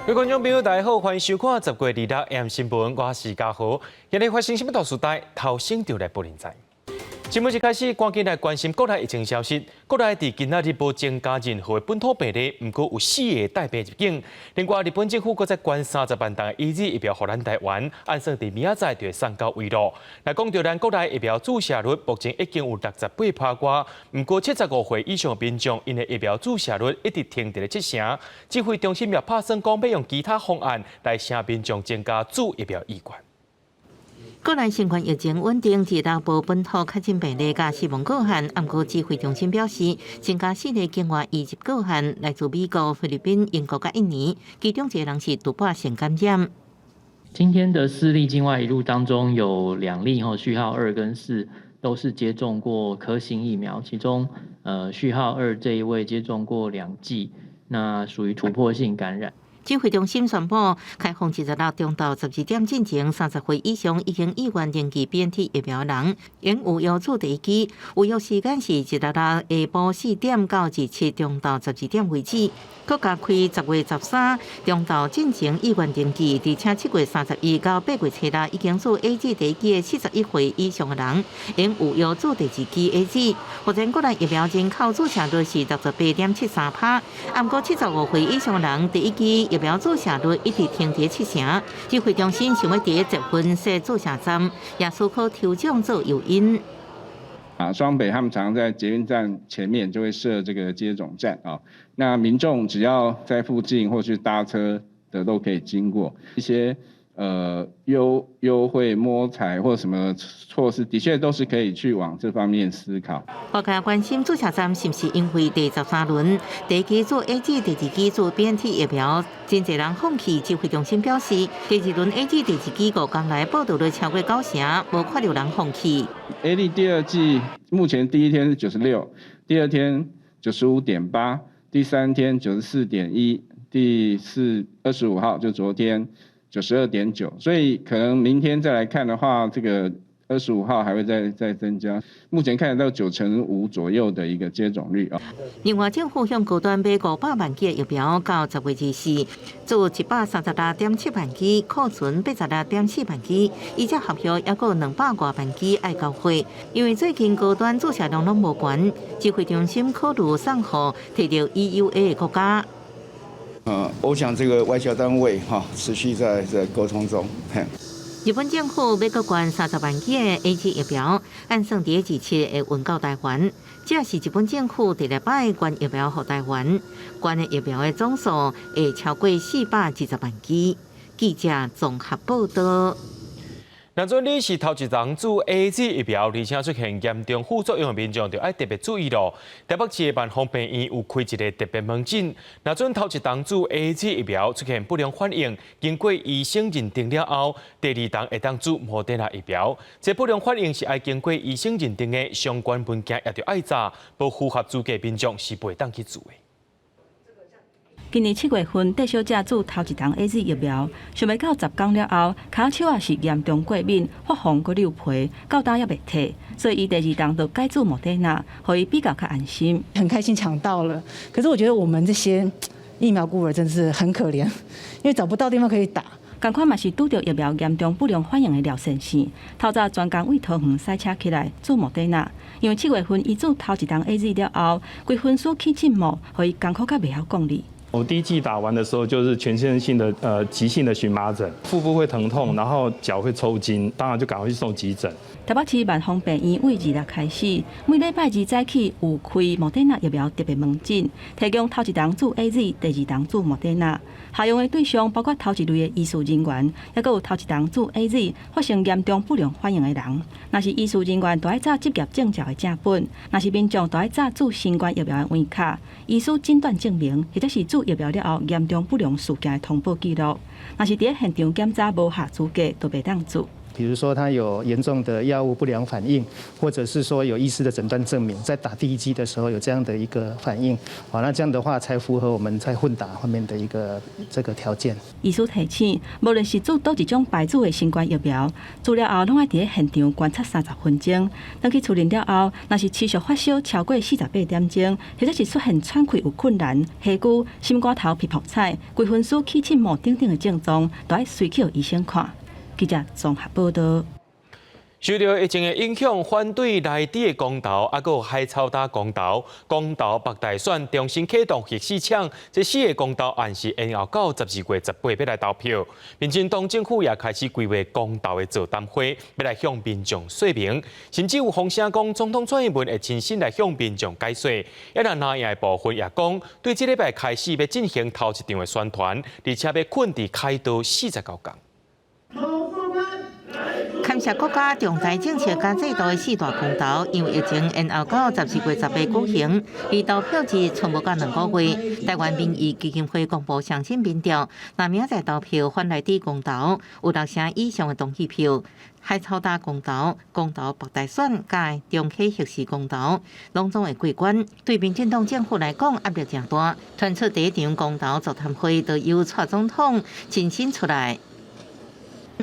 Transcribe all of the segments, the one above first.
各位观众朋友，大家好，欢迎收看10月26日 AM 新闻，我是嘉豪。今日发生什么大事代？头先就来报您知。新闻一开始，赶紧来关心国内疫情消息。国内伫今仔日无增加任何本土病例，不过有4个带病入境。另外，日本政府搁再捐30万单的疫苗予咱台湾，按算伫明仔载就会送到位咯。来讲到咱国内疫苗注射率，目前已经有68%外，不过75岁以上的民众，因的疫苗注射率一直停伫咧7成。指挥中心也拍算讲，要用其他方案来向民众增加注疫苗意愿。国内新冠疫情稳定，至到无本土确诊病例甲死亡个案。不过指挥中心表示，增加4个境外移入个案，来自美国、菲律宾、英国甲印尼，其中1人是突破性感染。今天的4例境外移入当中，有2例序号2跟4都是接种过科兴疫苗，其中序号2这一位接种过2剂，那属于突破性感染。指挥中心宣布，开放1日中到12点进前，30岁以上已经意愿登记 BNT 疫苗的人，应预约注第一期，预约时间是1日下晡4点到7中到12点为止。佮加开10月13中到进前意愿登记，而且7月31到8月7日已经注 AZ 第一期的41岁以上的人，应预约注第2期 AZ。目前国内疫苗人口注射率是68.73%，不过75岁以上的人第一期疫苗注射率一直停伫7成。指挥中心想要伫积分设注射站，也思考调整做诱因。双北他们常常在捷运站前面就会设这个接种站啊，那民众只要在附近或是搭车的都可以经过一些优惠摸彩或什么措施，的确都是可以去往这方面思考。国家关心注射站是不是因为第13轮第1期做 AZ， 第2期做 BNT 疫苗，真侪人放弃。指挥中心表示，第2轮 AZ 第2期5天来报道率超过90%，无看到人放弃。AZ 第2剂目前第一天是96，第2天95.8，第3天94.1，第25号就昨天92.9，所以可能明天再来看的话，这个25号还会再增加。目前看得到95%左右的一个接种率啊。另外，政府向高端买500万剂疫苗，到10月24，做136.7万剂，库存86.4万剂，而且合约还有200多万剂爱交货。因为最近高端注射量拢无悬，指挥中心考虑送货摕到 EUA 的国家。我想这个外交单位持续在沟通中。日本政府要搁捐30万剂的 AZ 疫苗，按算伫27会运到台湾。这是日本政府第2摆捐疫苗予台湾，捐的疫苗的总数会超过420万剂。记者综合报道。若做你是头一人注 AZ 疫苗，而且出现严重副作用的民众，就要特别注意咯。台北市的万丰病院有开一个特别门诊，若做头一人注 AZ 疫苗出现不良反应，经过医生认定了后，第2人会当注莫德纳疫苗。这不良反应是要经过医生认定的相关文件，也着爱查，无符合资格民众是袂当去注的。今年7月份，戴小姐注头一档 AZ 疫苗，想要到10天了后，骹手也是严重过敏，发红佮溜皮，到今也袂退，所以伊第2档就改注莫德纳，互伊比较较安心。很开心抢到了，可是我觉得我们这些疫苗孤儿真是很可怜，因为找不到地方可以打。同款嘛是拄到疫苗严重不良反应的廖先生，透早专工为桃园塞车起来注莫德纳，因为7月份伊注头一档 AZ 了后，规分数起浸膜，互伊艰苦甲袂晓讲理。我第1剂打完的时候，就是全身性的急性的荨麻疹，腹部会疼痛，然后脚会抽筋，当然就赶快去送急诊。台北市万丰病院为2日开始，每礼拜2早起有开莫德纳疫苗特别门诊，提供头一档注 AZ， 第2档注莫德纳。下用的对象包括头一类的医事人员，也有头一档注 AZ 发生严重不良反应的人。若是医事人员，就要查执业证照的正本；若是民众，就要查注新冠疫苗的黄卡、医师诊断证明，或者是注疫苗了后严重不良事件的通报记录。若是伫现场检查无合资格，就袂当注。比如说他有严重的药物不良反应，或者是说有医师的诊断证明，在打第1剂的时候有这样的一个反应，好，那这样的话才符合我们在混打方面的一个这个条件。医师提醒，无论是注倒一种牌子的新冠疫苗，注了后拢要伫现场观察30分钟。等去处理了后，若是持续发烧超过48点钟，或者是出现喘气有困难、下肢、心肝头皮泡菜、规分数气浸膜等等的症状，都要随去医生看。记者综合报道。受到疫情的影响，反对内地的公投，还有海草大公投、公投北大选重新启动核四抢，这4个公投案是延后到12月18要来投票。民进党政府也开始规划公投的座谈会，要来向民众说明，甚至有风声讲总统蔡英文会亲身来向民众解说。也让哪样的部分也讲，对这礼拜开始要进行头一场的宣传，而且要困伫开刀49天。感谢国家重大政策加制度的4大公投，因为疫情延后到12月18举行，离投票日剩无到2个月。台湾民意基金会公布上新民调，若明仔投票反内地公投，有6成以上的同意票。海草大公投、公投北大选加中期核四公投，拢总会过关。对民进党政府来讲，压力真大。传出第1场公投座谈会，就由蔡总统亲身出来。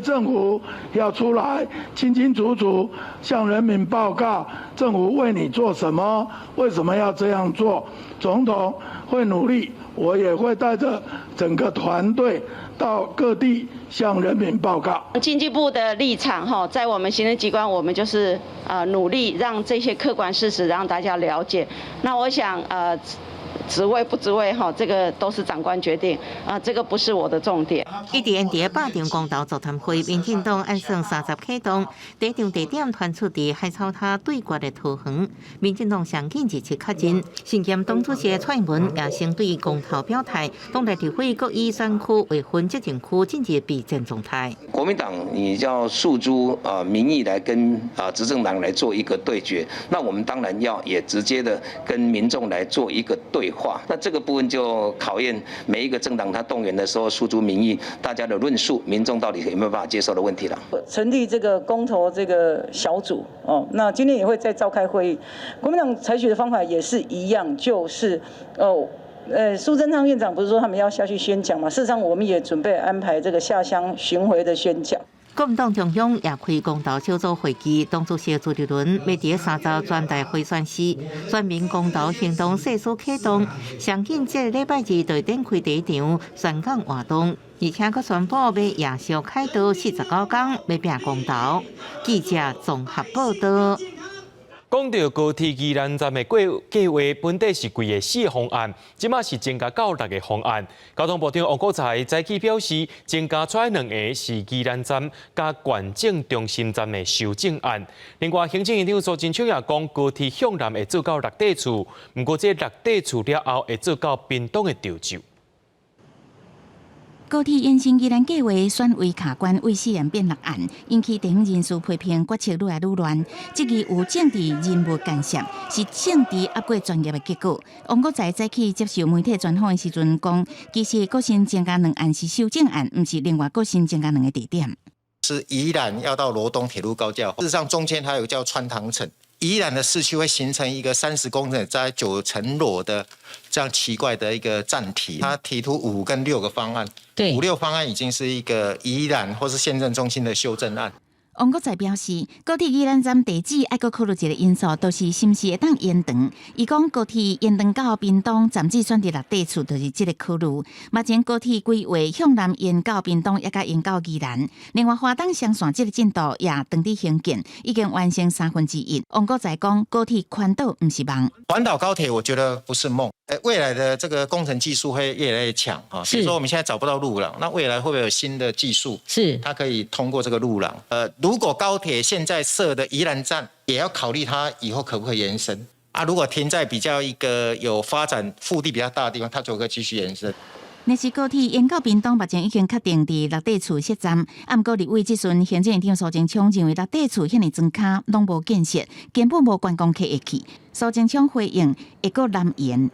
政府要出来清清楚楚向人民报告政府为你做什么，为什么要这样做。总统会努力，我也会带着整个团队到各地向人民报告。经济部的立场在我们行政机关，我们就是努力让这些客观事实让大家了解。那我想职位不职位这个都是长官决定这个不是我的重点。伊伫原地8场公投座谈会，民进党按算30启动，第1场地点传出伫海草塔对决的桃园，民进党上紧日期确认，身兼党主席蔡英文也先对公投表态，党内伫会各以选区为分执政区进入备战状态。国民党你要诉诸民意来跟执政党来做一个对决，那我们当然要也直接的跟民众来做一个对话。那这个部分就考验每一个政党他动员的时候诉诸民意，大家的论述，民众到底有没有办法接受的问题了。成立这个公投这个小组那今天也会再召开会议。国民党采取的方法也是一样，就是苏贞昌院长不是说他们要下去宣讲嘛？事实上，我们也准备安排这个下乡巡回的宣讲。国民党中央也开公投小组会议，党主席朱立伦要伫3周全台会选时，全民公投行动迅速启动，上紧这个礼拜日就展开第1场宣讲活动，而且佮宣布要夜宵开刀49天，要拼公投。记者综合报道。讲到高铁宜兰站的计划，本地是规个4个方案，即马是增加到6个方案。交通部长王国材早起表示，增加出来2个是宜兰站加县政中心站的修正案。另外，行政院长苏贞昌也讲，高铁向南会做到6地厝，不过这6地厝了后会做到屏东的潮州。高铁延伸宜兰计划选为卡关，为试验变6案，引起地方人士批评决策愈来愈乱。这个有政治人物干涉，是政治压过专业的结果。王国材早起接受媒体专访的时阵讲，其实国新增加2案是修正案，不是另外国新增加2个地点。是宜兰要到罗东铁路高架，事实上中间还有叫穿堂层。宜兰的市区会形成一个30公尺、在9层楼的这样奇怪的一个站体。他提出5跟6个方案，对，5、6方案已经是一个宜兰或是县政中心的修正案。王国材表示，高铁宜兰站地址还佫考虑一个因素，就是是毋是会当延长。伊讲高铁延长到屏东，暂时选伫6地厝，就是这个考虑。目前高铁规划向南延到屏东，也甲延到宜兰。另外，花东双线这个进度也长伫兴建，已经完成1/3。王国材讲，高铁环岛毋是梦。环岛高铁我觉得不是梦。未来的这个工程技术会越来越强啊，比如说我们现在找不到路廊，那未来会不会有新的技术？是，它可以通过这个路廊。如果高铁现在设的宜兰站，也要考虑它以后可不可以延伸啊？如果停在比较一个有发展腹地比较大的地方，它就可以继续延伸。若是高铁延到屏东，目前已经确定伫6地厝设站。不过立委即阵行政院长苏贞昌认为6地厝遐尼庄卡拢无建设，根本无观光客会去。苏贞昌回应会阁南延。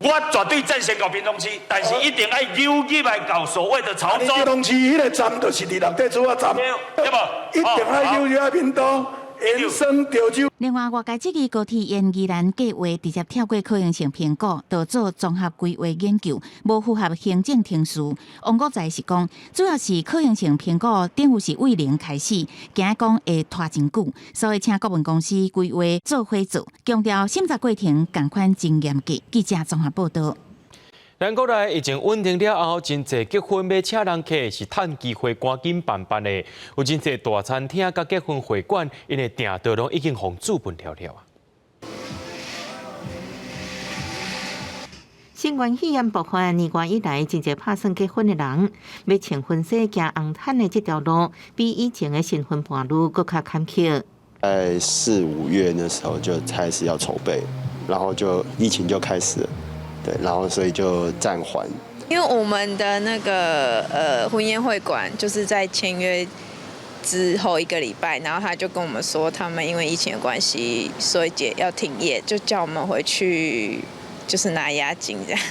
我绝对赞成到屏东市，但是一定要扭入来到所谓的潮州。屏东市迄个站就是伫内底做啊站，对不？一定要扭入来屏东。 延伸潮州。另外，外界这个高铁沿宜兰计划直接跳过可行性评估，导做综合规划研究，无符合行政程序。王国才是讲，主要是可行性评估顶有是为零开始，惊讲会拖真久，所以请顾问公司规划做伙做，强调审查过程同款真严格。记者综合报道。 咱国内疫情稳定了后，真侪结婚要请人客是趁机会赶紧办办的。有真侪大餐厅甲结婚会馆，因为订桌拢已经互注本了啊。新冠肺炎爆发年外以来，真侪拍算结婚的人，要请婚纱行红毯的这条路，比以前的新婚伴侣更加坎坷。在4、5月那时候就开始要筹备，然后就疫情就开始了。 对，然后所以就暂缓。因为我们的那个婚宴会馆就是在签约之后1个礼拜，然后他就跟我们说，他们因为疫情的关系，所以要停业，就叫我们回去就是拿押金这样。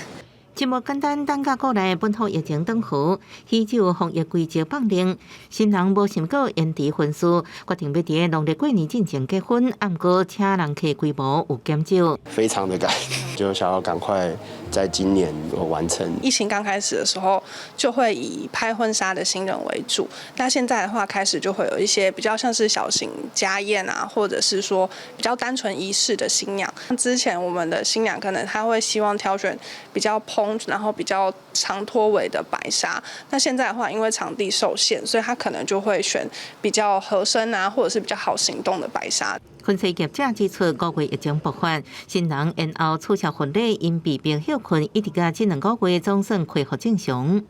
节目简单，等甲国内本土疫情转好，依照防疫规则放令，新人无想过延迟婚事，决定要伫农历过年进行结婚，暗过请人客规模有减少，非常的赶，就想要赶快在今年完成。疫情刚开始的时候，就会以拍婚纱的新人为主，那现在的话，开始就会有一些比较像是小型家宴啊，或者是说比较单纯仪式的新娘。之前我们的新娘可能她会希望挑选比较然后比较长拖尾的白纱，那现在的话，因为场地受限，所以他可能就会选比较合身啊，或者是比较好行动的白纱。婚纱业者指出，5月疫情爆发，新人延后取消婚礼，因病病休困，一直到这2个月总算恢复正常。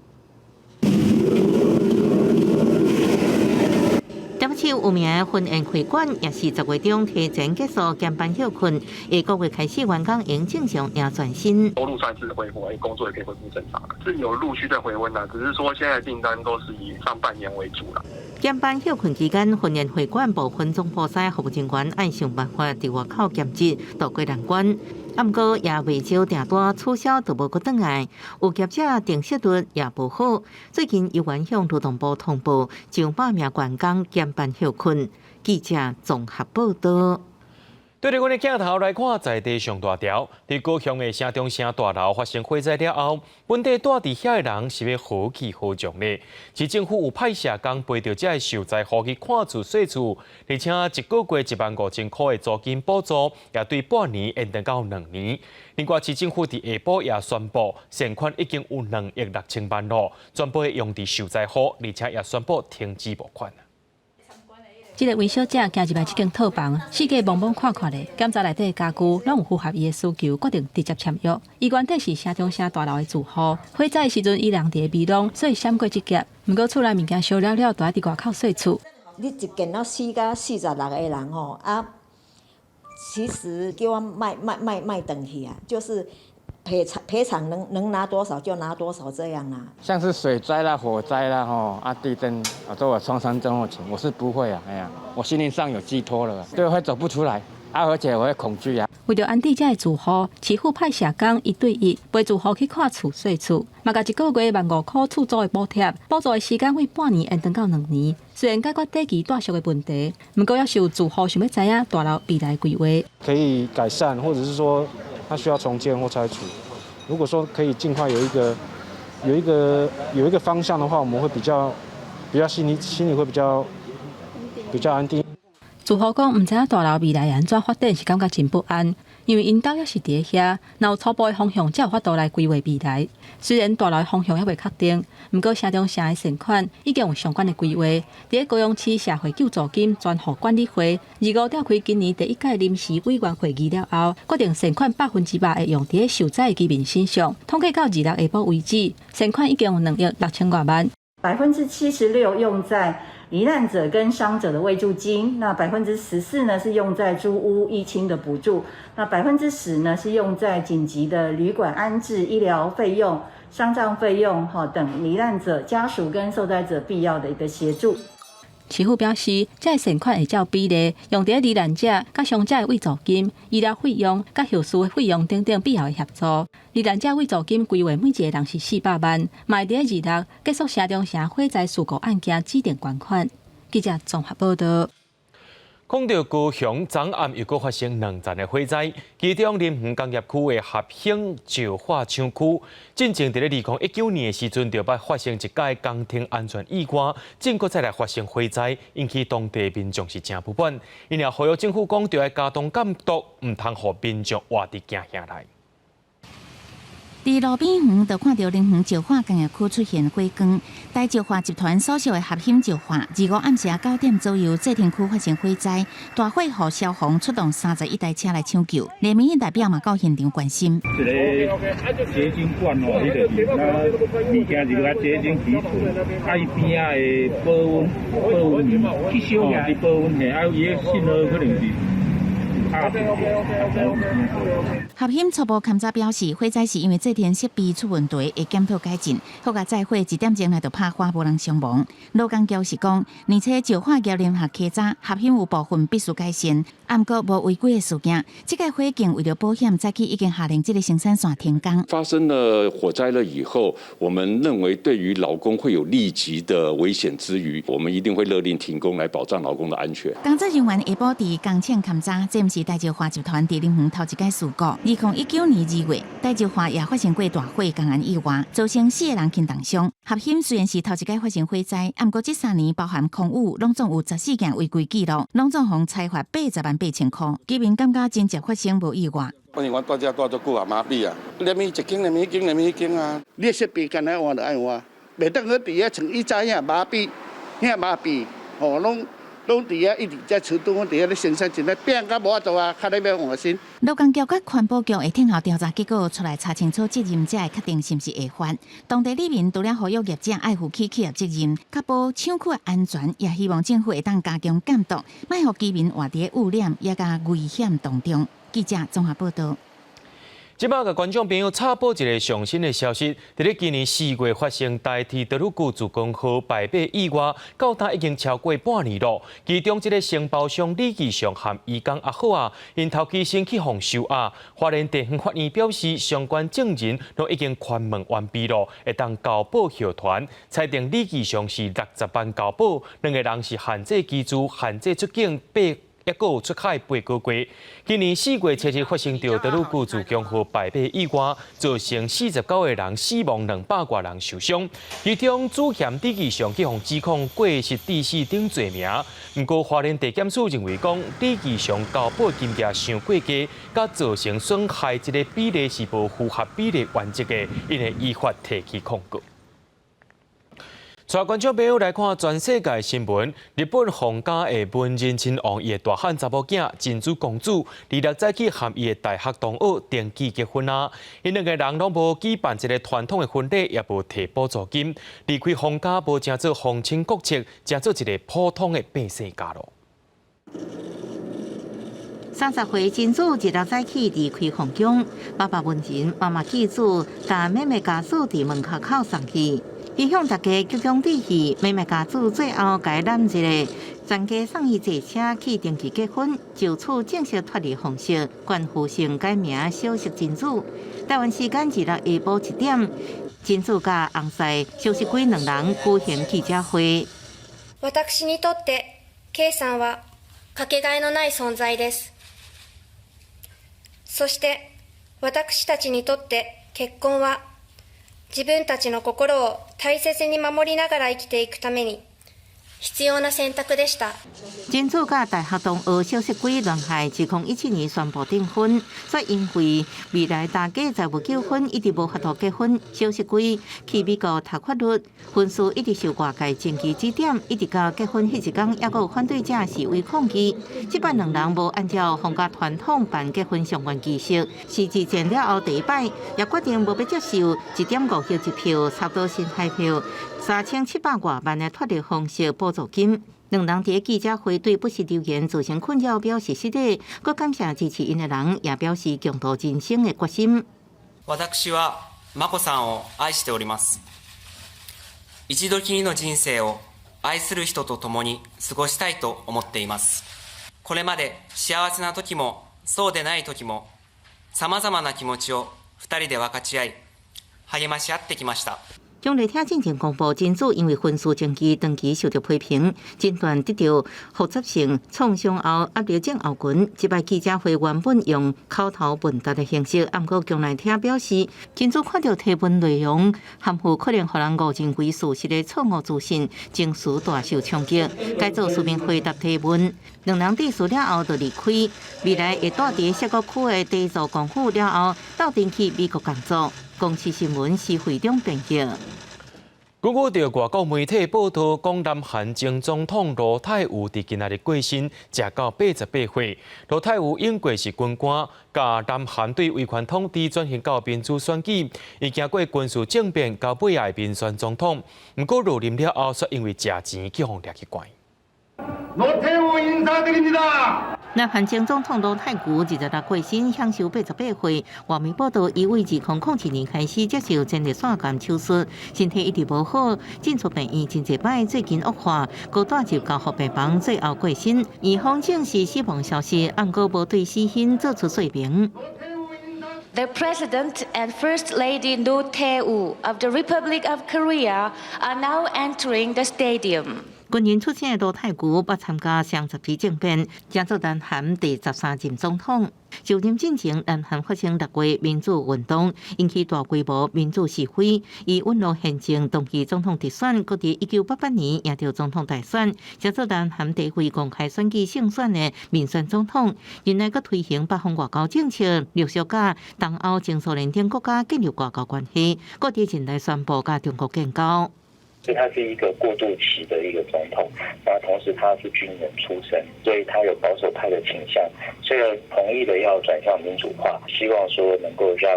台北有名婚宴会馆也是10月中提前结束减班休困，1个月开始员工营正常也转新。收入算是恢复，工作也可以恢复正常，是有陆续在回温的，只是说现在订单都是以上半年为主了。减班休困期间，婚宴会馆部分总部师服务人员爱想办法伫外口兼职渡过难关。 啊，毋过也未少订单取消，就无搁转来。有业者定息率也无好。最近有员向劳动部通报，100名员工减班休困。记者综合报道。 对着阮的镜头来看，在地上大条，伫高雄的城中城大楼发生火灾了后，本地住伫遐的人是要何去何从呢？市政府有派社工陪着这受灾户去看厝细厝，而且1个月15000块的租金补助，也对半年延长到2年。另外，市政府伫下晡也宣布，善款已经有2亿6千万咯，全部会用伫受灾户，而且也宣布停止募款。 这个维修者行入来这间套房，四界茫茫看看的，检查内底的家具拢有符合伊的需求，决定直接签约。伊原底是城中城大楼的住户，火灾时阵伊人伫迷路，所以闪过这劫。不过厝内物件烧了了，就爱伫外口洗厝。你一间到4到46个人吼啊，其实叫我卖回去啊，就是赔偿能拿多少就拿多少这样啊。像是水灾啦、火灾啦、地震都有创伤症候群，我是不会啊，哎呀，我心灵上有寄托了，对，会走不出来啊，而且我会恐惧啊。为着安置这的住户，市府派社工1对1陪住户去看厝细厝，嘛甲1个月15000块厝租的补贴，补助的时间为半年延长到2年。虽然解决短期短续的问题，不过也是有住户想要知影大楼未来规划，可以改善，或者是说它需要重建或拆除。如果说可以尽快有一个方向的话，我们会比较心里会比较安定。住户讲，唔知影大楼未来安怎发展，是感觉真不安，因为因兜也是伫遐，若有初步的方向，才有法度来规划未来。虽然大楼的方向还未确定，不过城中城的善款已经有相关的规划。伫高雄市社会救助金专户管理会25召开今年第1届临时委员会议了后，决定善款100%会用伫受灾的居民身上。统计到26下晡为止，善款已经有2亿6千多万，76%用在罹难者跟伤者的慰助金，那14%呢是用在租屋疫情的补助，那10%呢是用在紧急的旅馆安置、医疗费用、丧葬费用等罹难者家属跟受灾者必要的一个协助。市府表示，这善款会照比例用在罹难者、甲伤者的慰助金、医疗费用、甲后事的费用等等必要的协助。罹难者慰助金规划每一个人是400万，嘛会伫2日结束社中城火灾事故案件指定捐款。记者综合报道。讲到高雄昨暗又发生2件的火灾，其中林园工业区的合兴石化厂区，进前伫2019年的时阵就捌发生一届工程安全意外，正搁再来发生火灾，引起当地民众是真不满。因也呼吁政府讲，要加强监督，唔通互民众活伫惊吓内。伫路边园就看到林园石化工业区出现火光，大石化集团所属的合兴石化，25暗时9点左右，祭田区发生火灾，大火互消防出动31台车来抢救，连民意代表嘛到现场关心。一个结晶罐哦，迄个物件是个结晶提纯，啊伊边仔的保温去烧下伫保温下，啊伊个信号可能是。合兴初步勘查表示，火灾是因为祭田设备出问题，会检讨改进。好甲载火1点钟来就拍花，无人伤亡。罗工桥是讲，而且石化业联合稽查，合兴有部分必须改善，毋过无违规的事件。这个火警为了保险，早起已经下令这个生产线停工。发生了火灾了以后，我们认为对于劳工会有立即的危险之余，我们一定会勒令停工来保障劳工的安全。工作人员下晡伫工厂勘查，这毋是大石化集团伫林园头一届事故。2019年2月，大石化也发生过大火工安意外，造成4个人轻重伤。合兴虽然是头一届发生火灾，不过这3年包含空污，拢总有14件违规记录，拢总互裁罚80万8千块。居民感觉真正发生无意外。反正我大家多足久啊，麻痹啊，连咪一间，连咪一间，连咪一间啊。你设备干哪换就爱换，袂当去伫遐像以前遐麻痹，吼拢伫遐一直在持续伫遐咧生产，真来变甲无法度啊，较咧要换新。劳工局甲环保局会听候调查结果出来查清楚责任，才会确定是毋是违法。当地里面除了呼吁业者爱负起企业责任，确保厂区的安全，也希望政府会当加强监督，莫互居民活伫污染也甲危险当中。记者综合报道。即摆甲观众朋友插播一个上新的消息，伫咧今年4月发生台铁德鲁固自强号败马意外，到今已经超过半年了。其中一个承包商李继祥和义工阿好啊，因头期先去互收押。花莲地方法院表示，相关证人都已经传问完毕了，会当交保候团。裁定李继祥是60万交保，2个人是限制居住、限制出境8。也有出海8个月。今年4月7日发生着德鲁固自强号败马意外，造成49个人死亡，200多人受伤。其中主嫌李继祥去指控过失致死等罪名。不过花莲地检署认为讲，李继祥交保金额伤过低，甲造成损害这个比例是无符合比例原则的，因会依法提起控告。带观众朋友来看全世界新闻。日本皇家的文人亲王伊的大汉查某囝珍珠公主，26早起和伊的大学同学登记结婚啊。因2个人拢无举办一个传统的婚礼，也无摕补助金，离开皇家无正做皇亲国戚，正做一个普通的百姓家咯。30岁珍珠26早起离开皇宫，爸爸文人、妈妈记住，但妹妹家属伫门口口送去。伊向大家鞠躬致意，妹妹家属最后改揽一个全家送伊坐车去登记结婚，就此正式脱离皇室，冠夫姓改名小食珍珠。台湾时間26下晡1點，珍珠甲翁婿小食鬼2人舉行記者會。私にとって K さんはかけがえのない存在です。そして私たちにとって結婚は自分たちの心を大切に守りながら生きていくために必要な選択でした。珍珠甲大学同学小食鬼乱害，2017年宣布订婚，却因为未来大家再无结婚，一直无法度结婚。小食鬼去美国读法律，婚事一直受外界前期指点，一直到结婚迄一天，也有反对者示威抗议。即摆2人无按照皇家传统办结婚相关仪式，是之前了后第一摆，也决定无要接受1.5票一票差不多新台票3700多万的脱离方式补助金。2人伫记者会对不实留言造成困扰表示失礼，佮感谢支持因的人，也表示共度人生的决心。私は眞子さんを愛しております。一度きりの人生を愛する人と共に過ごしたいと思っています。これまで幸せな時もそうでない時も様々な気持ちを2人で分かち合い、励まし合ってきました。中立厅进前公布，金主因为分数成绩长期受到批评，诊断得到复杂性创伤后压力症候群。这摆记者会原本用口头问答的形式，不过中立厅表示，金主看到提问内容含糊，可能让人误认为事实的错误资讯，情绪大受冲击。改做书面回答提问，两人致辞了后就离开，未来会带伫涉谷区的地座公府了后，到定去美国工作。公视新闻是会中编辑。根据着外国媒体报道，讲南韩前总统罗泰武伫今仔日过身，食到88岁。罗泰武因过是军官，甲南韩对威权统治转型到民主选举，伊经过军事政变，到尾也民选总统。不过入任了后，却因为食钱去互掠去关。南韩前总统罗泰谷26过身，享受88岁。外媒报道，伊为2007年开始接受前列腺癌手术，身体一直无好，进出病院真侪摆，最近恶化，高带入交护病房，最后过身。伊方证是死亡消息，不过无对死因做出说明。The President and First Lady Roh Tae-woo of the Republic of Korea are now entering the stadium. 军人出身的罗泰谷，捌参加双十字政变，争做南韩第13任总统。就任进前，南韩发生6月民主运动，引起大规模民主示威。以稳路宪政当期总统直选，搁伫1988年赢得总统大选，争做南韩第一位公开选举胜选的民选总统。原来搁推行北方外交政策，陆续甲东欧前苏联等国家建立外交关系，搁伫近来宣布甲中国建交。所以他是一个过渡期的一个总统，那同时他是军人出身，所以他有保守派的倾向。虽然同意的要转向民主化，希望说能够让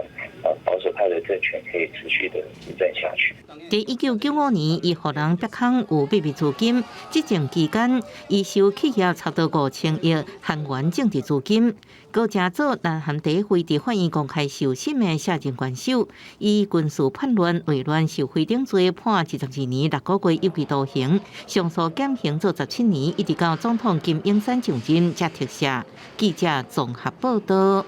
保守派的政权可以持续的执政下去。在1995年，伊互人逼空有秘密资金，执政期间，伊收企业差不多5000亿韩元政治资金。搁正做南韩第一位伫法院公开受审的下任元首，以军事叛乱为乱受非常罪判72年6个月有期徒刑，上诉减刑做17年，一直到总统金英山上任才特赦。记者综合报道。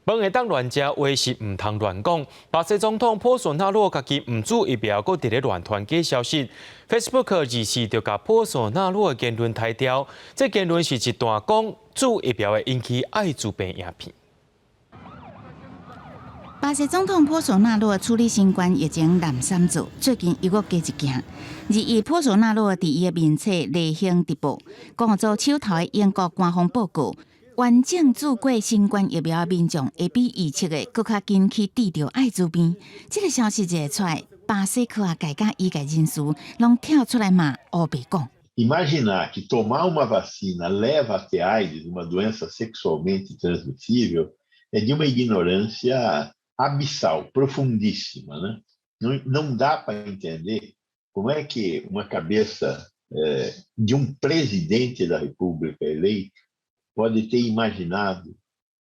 饭会当乱食，话是唔通乱讲。巴西总统普索纳罗家己唔注疫苗，搁伫咧乱传假消息。Facebook 24就甲普索纳罗的言论抬掉，这言论是一段讲注疫苗会引起艾滋病影片。巴西总统普索纳罗处理新冠疫情难三做，最近又搁加一件。2普索纳罗伫伊的面册例行直播，讲做手头的英国官方报告。完整注过新冠疫苗的民众会比预测的更较紧去治疗艾滋病。这个消息一出来，巴西科学界甲医界人士拢跳出来骂乌白讲。Imaginar que tomar uma vacina leva a ter AIDS, uma doença sexualmente transmissível, é de uma ignorância abissal, profundíssima, né? Não dá para entender como é que uma cabeça de um presidente da República eleito pode ter imaginado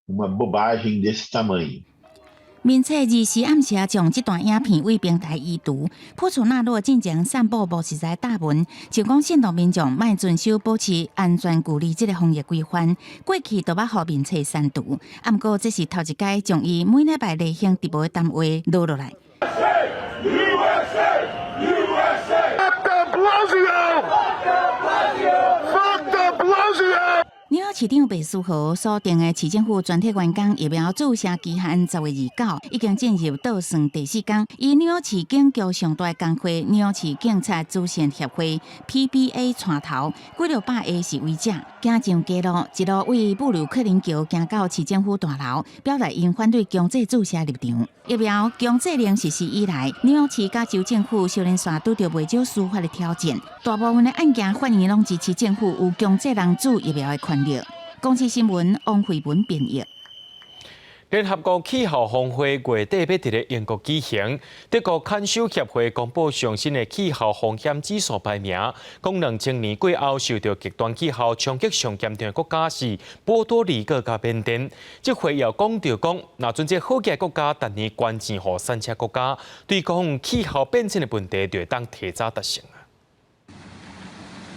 uma bobagem desse tamanho. 面册24暗时将这段影片为平台移除，普索纳罗进前散布无实在大文，就讲煽动民众莫遵守保持安全距离这个防疫规范。过去都捌予面册删除，啊，不过这是头一届将伊每礼拜例行直播的单话录落来。纽约市长白思豪所定的市政府全体员工疫苗注射期限10月29，已经进入倒算第4天。以纽约市警局上大工会纽约市警察主线协会 PBA 带头，几6百个示威者行上街路，一路为布鲁克林桥行到市政府大楼，表达因反对强制注射立场。疫苗强制令实施以来，纽约市加州政府少年线拄着袂少司法的挑战，大部分的案件法院拢支持政府有强制人注疫苗的权利。公视新闻王慧文编译。联合国气候峰会月底要伫咧英国举行，德国看守协会公布上新的气候风险指数排名，讲2000年过后受到极端气候冲击上严重的国家是波多黎各甲缅甸。这会要讲到讲，若阵这好几个国家逐年捐钱予三车国家，对讲气候变迁的问题就会当提早达成。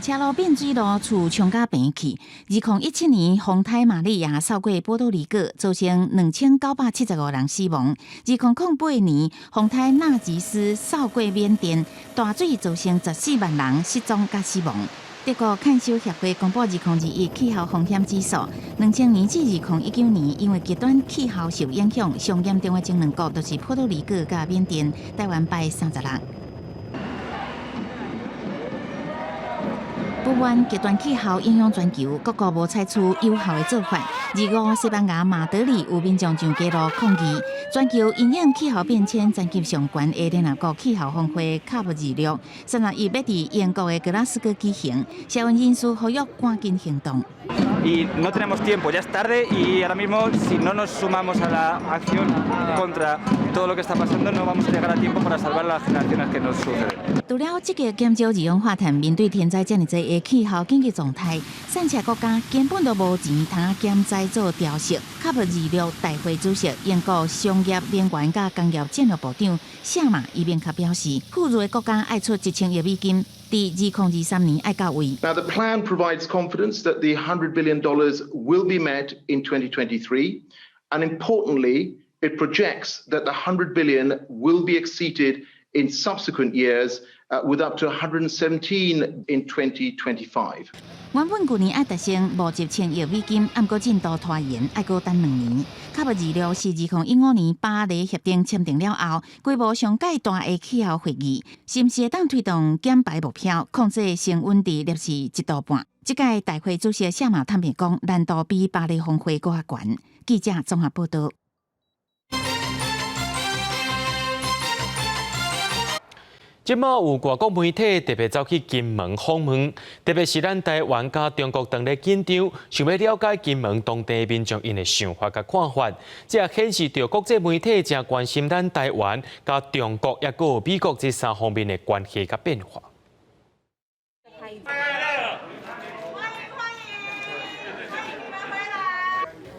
车路变水路，厝冲甲平去。2017年，风台玛利亚扫过波多黎各，造成2975人死亡。2008年，风台纳吉斯扫过缅甸，大水造成14万人失踪甲死亡。德国看守协会公布2021气候风险指数，2000年至2019年，因为极端气候受影响，上严重的前2国就是波多黎各甲缅甸，台湾败30人。不管极端气候影响全球，各国无采取有效的做法。25，西班牙马德里有民众上街路抗议。全球因应气候变迁层级上悬的联合国气候峰会 COP26， 3月1要伫英国的格拉斯哥举行。社运人士呼吁赶紧行动。Y no tenemos tiempo, ya es tarde y ahora mismo si no nos sumamos a la acción contra todo lo que está pasando no vamos a llegar a tiempo para salvar las generaciones que nos suceden. 除了积极减少二氧化碳，面对天灾这么济的气候紧急状态，产车国家根本都无钱通减灾做调适。COP26大会主席英国商业、能源甲工业战略部长谢马伊明确表示，富裕的国家爱出1000亿美金。2023年爱到位。Now the plan provides confidence that the $100 billion will be met in 2023, and importantly, it projects that the $100 billion will be exceeded in subsequent years, with up to 117 in 2025. 原本去年爱达成5010亿美金，不过进度拖延，爱搁等2年。COP26是2015年巴黎协定签订了后，规模上界大的气候会议，是毋是会当推动减排目标，控制升温伫摄氏1度半？这届大会主席谢马坦白讲，难度比巴黎峰会搁较悬。记者综合报道。即马有外国媒体特别走去金门访问，特别是咱台湾甲中国当咧紧张，想要了解金门当地民众因的想法甲看法，这也显示着国际媒体正关心咱台湾甲中国也佮美国这3方面的关系甲变化。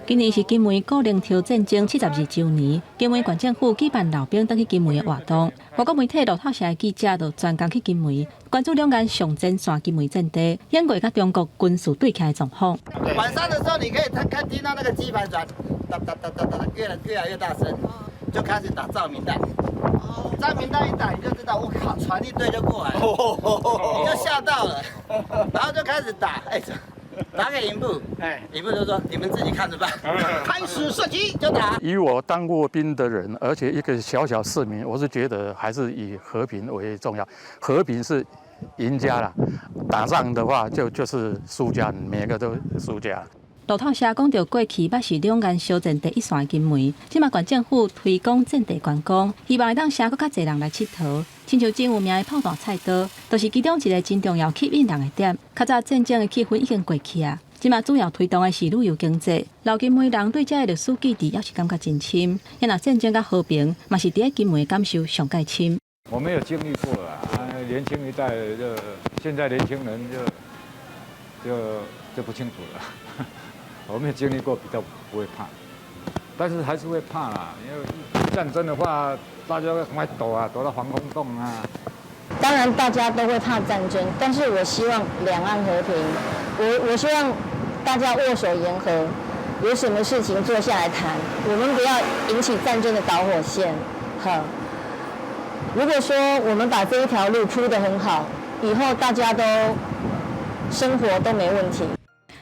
今年是金门固定条战争72周年，金门县政府举办老兵登去金门的活动。外国媒体路透社的记者就专工去金门，关注两岸上前线金门阵地，演过甲中国军事对抗的状况。晚上的时候，你可以听到那个机盘转，哒哒哒哒哒，越来越大声，就开始打照明弹。照明弹一打，你就知道，我靠，船一堆就过来了，你就吓到了，然后就开始打，打给营部，营部就说你们自己看着办，开始射击就打。以我当过兵的人，而且一个小小市民，我是觉得还是以和平为重要。和平是赢家啦，打仗的话就是输家，每个都输家。路透社讲到，过去捌是两岸小战第一线的金门，即马县政府推广战地观光，希望会当吸更较侪人来佚佗。亲像真有名的炮弹菜刀，就是其中一个真重要吸引人的点。较早战争的气氛已经过去啊，即马主要推动的是旅游经济。老金门人对这个历史记忆也是感觉真深，因若战争甲和平，嘛是伫金门的感受上界深。我没有经历过啊，年轻一代现在年轻人就不清楚了。我没有经历过，比较不会怕，但是还是会怕啦。因为战争的话，大家会赶快躲啊，躲到防空洞啊。当然，大家都会怕战争，但是我希望两岸和平。我希望大家握手言和，有什么事情坐下来谈，我们不要引起战争的导火线。好，如果说我们把这一条路铺得很好，以后大家都生活都没问题。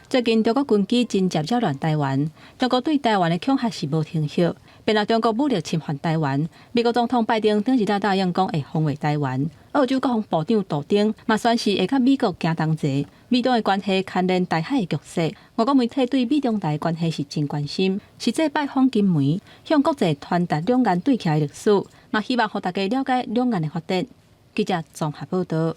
最近中国军机真接扰乱台湾，中国对台湾的恐吓是无停歇，变若中国武力侵犯台湾。美国总统拜登顶一日答应讲会防卫台湾。澳洲国防部长杜丁嘛宣示会甲美国行同齐，美中的关系牵连台海的局势。外国媒体对美中台关系是真关心，实际拜访金门，向国际传达两岸对徛的历史，嘛希望互大家了解两岸的发展。记者综合报道。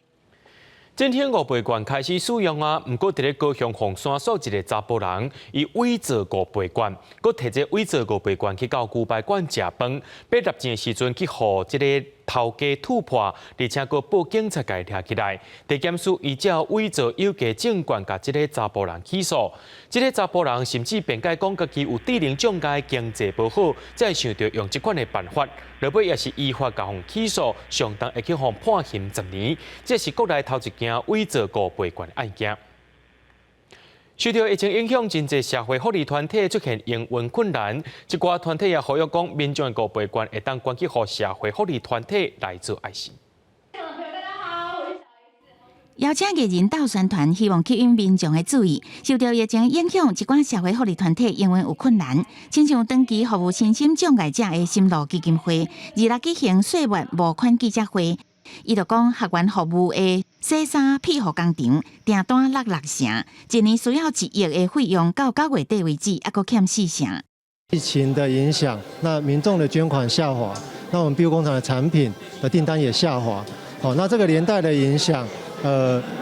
今天五倍券开始使用啊，不过伫咧高雄凤山所一个查甫人，伊伪造5倍券，佮摕这伪造5倍券去到牛排馆食饭，8入钱的时阵去互这个头家突破，而且佫报警才甲伊抓起来。地检署依照伪造有价证券，甲即个查甫人起诉。即个查甫人甚至辩解讲，家己有智能障碍，经济不好，才想着用即款的办法。落尾也是依法甲予起诉，上当会去互判刑10年。这是国内头一件伪造5倍券的案件。受到疫情影响，真侪社会福利团体出现营运困难，一寡团体也呼吁讲，民众的5倍券会当捐去互社会福利团体来做爱心。邀请艺人到宣传，希望吸引民众的注意。受到疫情影响，一寡社会福利团体营运有困难，亲像长期服务身心障碍者的心路基金会，26举行岁末募款记者会。伊就讲，学员服务的洗衫庇护工厂订单66成，一年需要1亿的费用，到9月底为止，还佫欠4成。疫情的影响，那民众的捐款下滑，那我们庇护工厂的产品的订单也下滑。好，那这个连带的影响。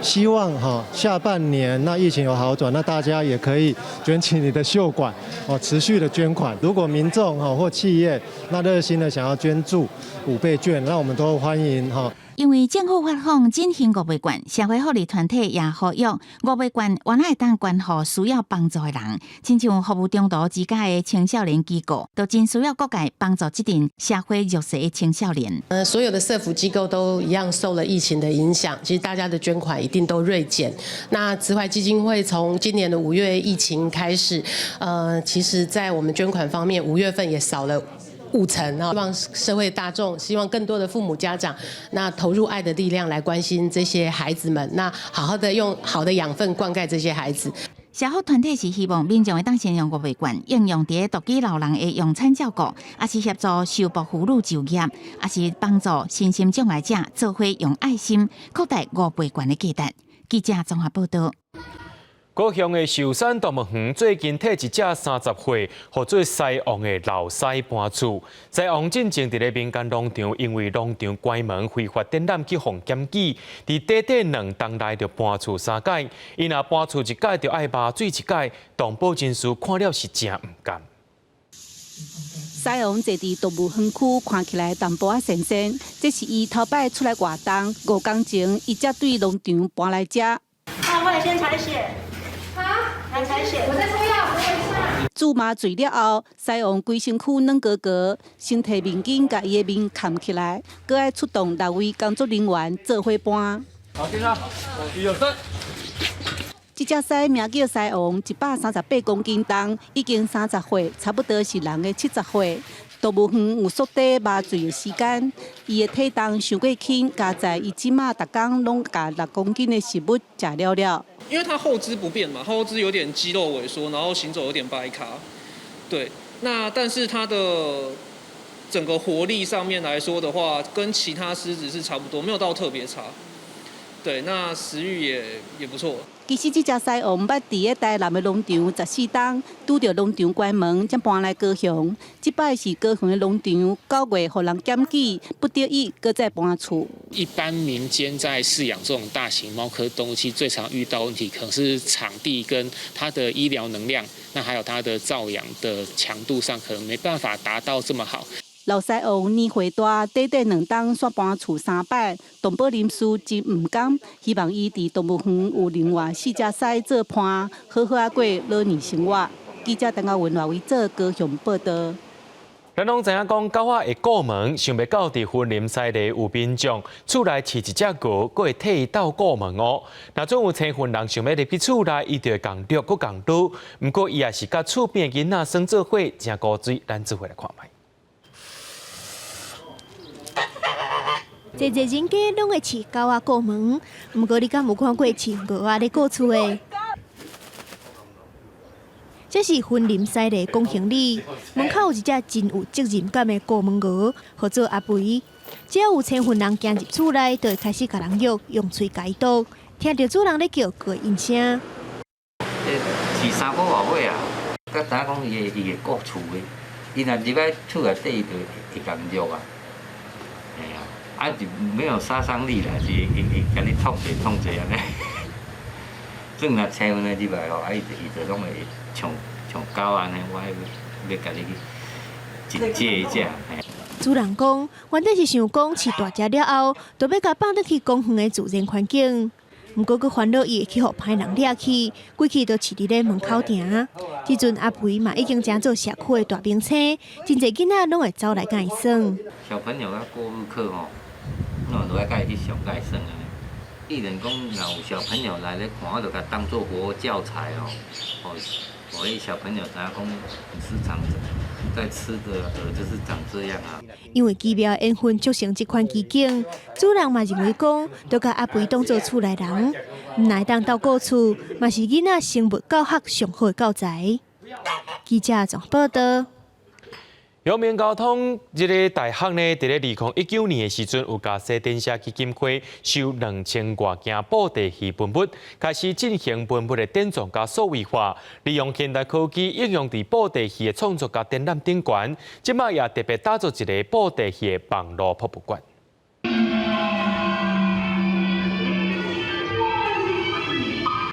希望下半年那疫情有好转，那大家也可以卷起你的袖管持续的捐款。如果民众或企业那热心的想要捐助5倍券，那我们都欢迎因为政府发放振兴5倍券，社会福利团体也呼吁5倍券原来会当捐予需要帮助的人，亲像服务中途之家的青少年机构，都真需要各界帮助这群社会弱势的青少年。所有的社福机构都一样受了疫情的影响，其实大家的捐款一定都锐减。那慈怀基金会从今年的5月疫情开始，其实在我们捐款方面，5月份也少了50%希望社会大众，希望更多的父母家长，那投入爱的力量来关心这些孩子们，那好好的用好的养分灌溉这些孩子。社福团体是希望民众会当先用5倍券，应用伫独居老人的用餐照顾，也是协助受暴妇女就业，也是帮助身心障碍者做伙用爱心扩大5倍券的价值。记者综合报道。高雄的寿山动物园最近替一只30岁或做西王的老师搬厝。西王进前伫咧民间农场，因为农场关门非法展览去互检举，伫短短2冬内就搬厝3届。伊若搬厝一届，就爱麻醉一届。动保人士看了是真唔甘。西王坐伫动物园区，看起来淡薄仔新鲜。这是伊头摆出来活动5工前，伊才对农场搬来遮。我来先采血。来采血，我在抽药，等我一下。注麻醉了后，西王规身躯软哥哥，身体面巾甲伊的面扛起来，搁爱出动6位工作人员做伙搬。好，听啦，1、2、3。这只狮名叫西王，138公斤重，已经30岁，差不多是人的70岁。动物园有缩短麻醉的时间，伊的体重伤过轻，加在伊即马逐工拢甲6公斤的食物食了了。因为它后肢不变嘛，后肢有点肌肉萎缩，然后行走有点掰卡，对。那但是它的整个活力上面来说的话，跟其他狮子是差不多，没有到特别差。对，那食欲也不错。其实这只西王捌伫咧台南的农场14冬，拄着农场关门，才搬来高雄。这摆是高雄的农场9月互人检举，不得已搁再搬厝。一般民间在饲养这种大型猫科动物，其实最常遇到问题可能是场地跟它的医疗能量，那还有它的照养的强度上，可能没办法达到这么好。老西王年岁大，短短2冬煞搬厝3摆，动保人士真唔甘，希望伊伫动物园有另外4只狮做伴，好好过老年生活。记者陈嘉文为做高雄报道。咱拢知影讲，狗仔会过门，想要到伫森林西里有民众厝内饲一只牛，佫会替伊斗过门哦。若总有青云人想要入去厝内，伊就会共掠佫共拄。不过伊也是甲厝边的囡仔生做伙，真古锥。咱做伙来看卖。侪人家拢会饲狗仔过门，毋过你敢有看过饲牛仔咧过厝的？这是森林西的公行里，门口有一只真有责任感的过门牛，号做阿肥。只要有青云人行入厝内，就会开始甲人虐，用喙甲伊啄，听到主人咧叫，就会应声。饲3个外尾啊，甲大家讲伊会顾厝的，伊若入来厝内底，伊就会共虐啊。哎呀。啊，就没有杀伤力啦，是会甲你捅者安尼。算若青云的入来吼，伊就拢会像狗安尼，我要甲你去一借一下。主人讲，原本是想讲饲大只了后，就要甲放得去公园的自然环境。毋过，佮烦恼伊会去互歹人掠去，规气都饲伫咧门口埕。即阵阿培嘛已经真做社区的大明星，真侪囡仔拢会走来甲伊耍。小朋友啊，过路客吼，我都爱甲伊去上甲伊耍啊。艺人讲，若有小朋友来咧看，我就甲当做活教材哦，互迄小朋友知影讲，市场在吃的就是长这样啊。因为奇妙缘分促成这款奇景，主人嘛认为讲，都甲阿培当做厝内人，毋来当斗过厝，嘛是囡仔生物教学上好的教材。记者综报道。阳明交通这个大学呢，伫咧2019年的时阵，有甲西电社基金会收2000多件布袋戏文物，开始进行文物的典藏甲数位化，利用现代科技应用伫布袋戏的创作甲展览顶悬。即卖也特别打造一个布袋戏的网络博物馆。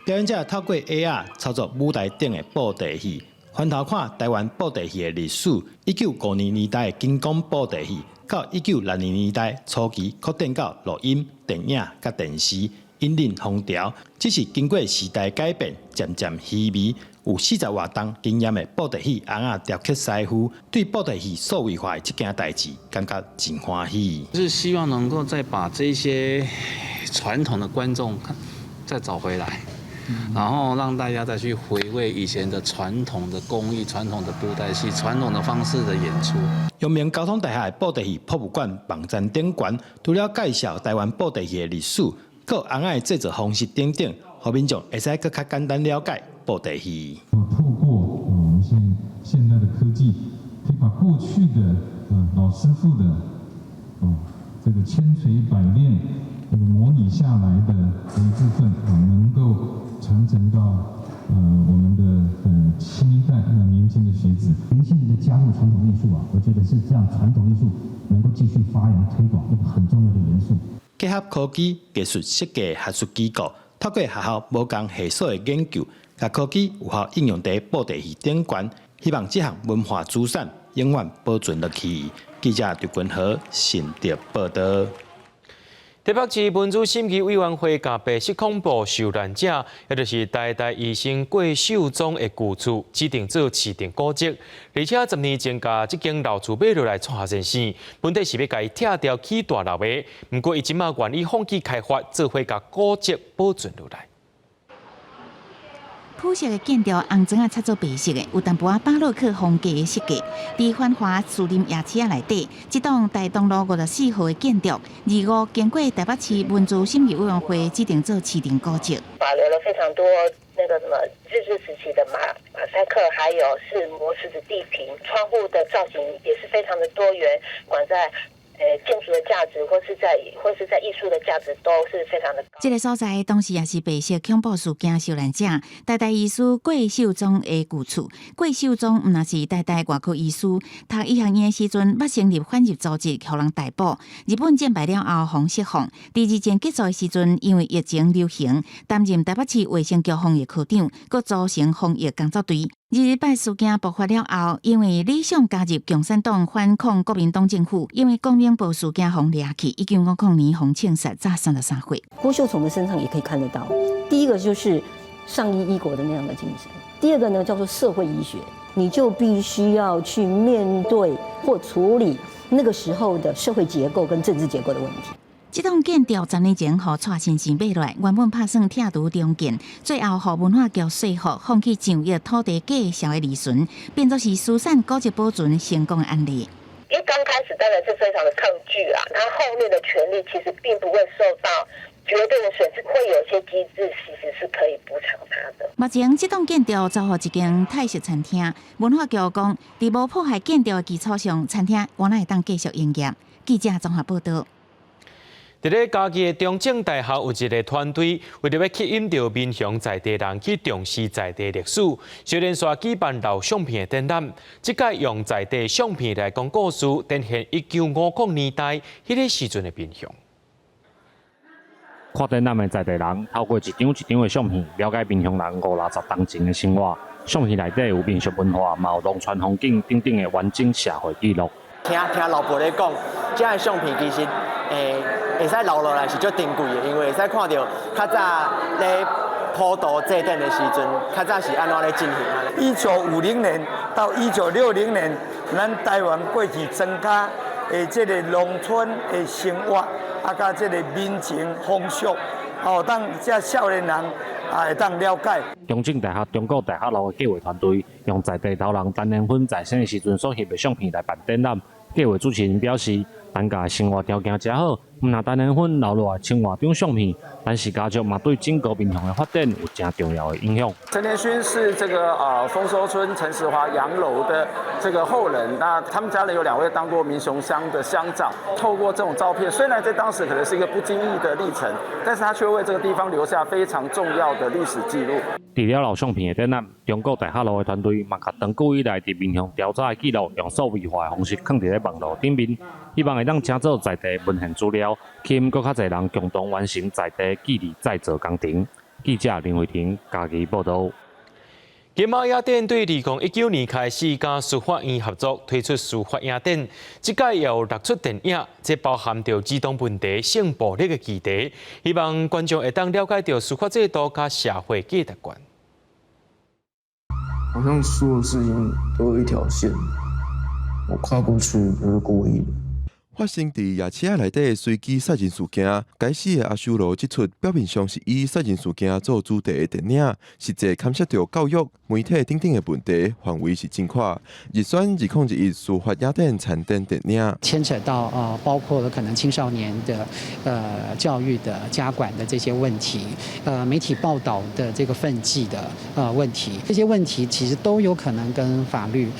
表演者透过 AR 操作舞台顶的布袋戏。翻头看台湾布袋戏的历史，1950年代的金光布袋戏，到1960年代初期扩展到录音、电影甲电视，引领风潮。只是经过时代改变，渐渐稀微。有40多档经验的布袋戏翁仔雕刻师傅，对布袋戏数位化的这件代志，感觉真欢喜。是希望能够再把这些传统的观众再找回来。然后让大家再去回味以前的传统的工艺、传统的布袋戏、传统的方式的演出。阳明交通大学的布袋戏博物馆网站顶悬，除了介绍台湾布袋戏的历史，佮翁仔的制作方式等等，让民众会使更较简单了解布袋戏。透过我们现在的科技，可以把过去的老师傅的这个千锤百炼模拟下来的一部分能够传承到我们的新一代年轻的学子。年轻人的加入传统艺术啊，我觉得是这样传统艺术能够继续发扬推广一个很重要的元素。结合科技、技术设计学术机构，透过学校无共系所的研究，把科技有效应用在布袋戏顶悬，希望这项文化资产永远保存落去。记者刘君豪、新竹报道。台北市民主审议委员会甲白色恐怖受难者，也就是台大医生郭秀忠的旧厝指定做市定古迹，而且10年前甲这间老厝买落来创下先生，本地是要甲伊拆掉起大楼的，不过伊即马愿意放弃开发，做伙甲古迹保存落来。朴实的建筑，红砖啊擦做白色的，有淡薄巴洛克风格的设计。伫繁华树林夜市啊内底，这栋大东路54号的建筑，25经过台北市民主审议委员会指定做市定古迹。保留了非常多那个什么日治时期的马赛克，还有是磨石子地坪，窗户的造型也是非常的多元，管在建筑的价值，或是在艺术的价值都是非常的高。这个所在当时也是白色恐怖事件受难者台大医师郭秀忠的旧厝。郭秀忠毋但是台大外科医师，读医学院的时阵，捌成立反日组织，互人逮捕。日本战败了后，互释放。第二战结束的时阵，因为疫情流行，担任台北市卫生局防疫科长，佮组成防疫工作队。228事件爆发了后，因为理想加入共产党反抗国民党政府，因为公民部事件互掠去，1950年互枪杀，才33岁。郭秀从的身上也可以看得到，第一个就是上医医国的那样的精神，第二个呢叫做社会医学，你就必须要去面对或处理那个时候的社会结构跟政治结构的问题。这栋建筑10年前互蔡先生买落来，原本拍算拆除重建，最后互文化局说服放弃上亿土地介绍的利润，变作是疏散古迹保存成功的案例。因为刚开始当然是非常的抗拒啦，然后后面的权利其实并不会受到绝对的损失，会有些机制其实是可以补偿它的。目前这栋建筑遭予一间泰式餐厅，文化局讲，在无破坏建筑的基础上，餐厅原来会当继续营业。记者综合报道。伫咧嘉义的中正大学有一个团队，为了要吸引到民雄在地人去重视在地历史，小连续举办老相片的展览。即届用在地相片来讲故事，展现1950年代迄个时阵的民雄。看展览的在地人，透过一张一张的相片，了解民雄人50-60当前的生活。相片内底有民俗文化，嘛有农村风景等等的完整社会记录。听老婆咧讲，这样的相片其实会使留落来是足珍贵的，因为会使看到较早咧普渡祭典的时阵，较早是安怎咧进行1950年到1960年，咱台湾过去增加的这个农村的生活，甲这个民情风俗，当这少年人会当了解。中正大学、中国大学路的计划团队用在地头人陈连芬在生的时阵所翕的相片来办展览。计划主持人表示，单家生活条件真好，若陈连芬留落来生活张相片，但是家族嘛对整个民雄的发展有真重要的影响。陈连勋是这个丰收村陈时华洋楼的这个后人，那他们家里有2位当过民雄乡的乡长。透过这种照片，虽然在当时可能是一个不经意的历程，但是他却为这个地方留下非常重要的历史记录。除了老相片的展览，中国大学路的团队嘛，把长久以来伫民雄调查的记录，用数位化的方式放伫咧网络顶面，希望会当请做在地文献资料，吸引更较侪人共同完成在地记忆再造工程。记者林慧婷家己报道。金马雅典对2019年开始甲书法院合作推出书法雅典，即届也有6出电影，这包含着儿童问题、性暴力的议题，希望观众会当了解到书法制度甲社会价值观。好像所有事情都有一条线，我跨过去不是故意的。发生伫夜车内底随机杀人事件，该死的阿修罗这出表面上是以杀人事件做主题的电影，实际牵涉到教育、媒体等等的问题，范围是真宽。日选2021书法雅典参展电影，牵扯到包括了可能青少年的教育的家管的这些问题，媒体报道的这个分际的问题，这些问题其实都有可能跟法律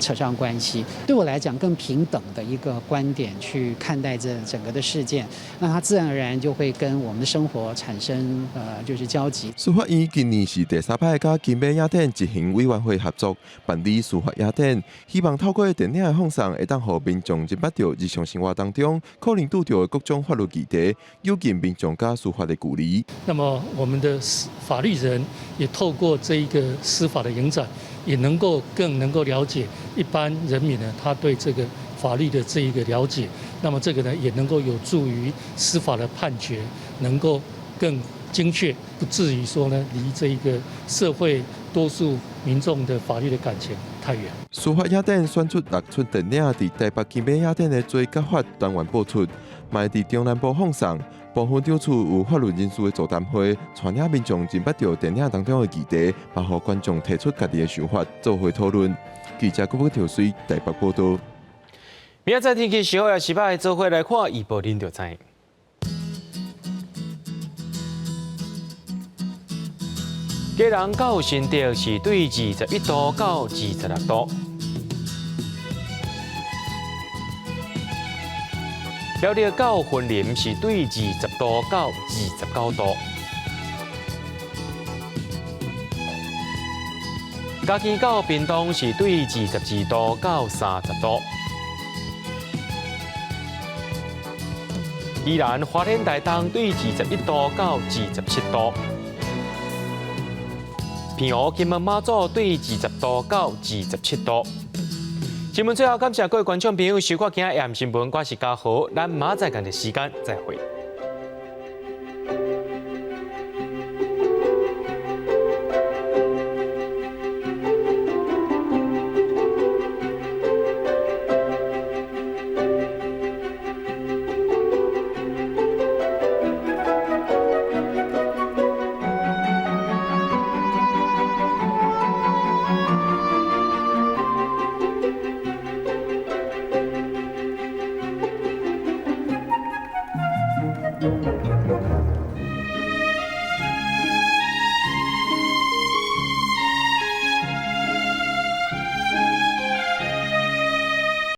扯上关系。对我来讲，更平等的一个观点去看待这整个的事件，那它自然而然就会跟我们的生活产生就是交集。书法院今年是第3摆甲金马雅典执行委员会合作办理书法雅典，希望透过电影的放送，会当让民众认捌到日常生活当中可能遇到的各种法律议题，有近民众甲书法的距离。那么我们的法律人也透过这一个司法的影展，也更能够了解一般人民呢，他对这个法律的这一个了解，那么这个呢也能够有助于司法的判决能够更精确，不至于说呢离这一个社会多数民众的法律的感情太远。书法雅典选出6出电影，伫台北金马雅典的最佳法单元播出，卖伫中南部放送。部分场处有法律人士的座谈会，传领民众认捌到电影当中的议题，也予观众提出家己的想法，做伙讨论。记者郭宝条水台北报道。明仔载天气是好也是歹，做伙来看预报，恁就知。基隆到新竹是对21度到26度。苗栗到云林是对20度到29度，嘉义到屏东是对22度到30度，宜兰花莲台东对21度到27度，平湖金门马祖对20度到27度。新闻最后，感谢各位观众朋友收看今日AM新闻，我是嘉豪，咱明仔载同一时间再会。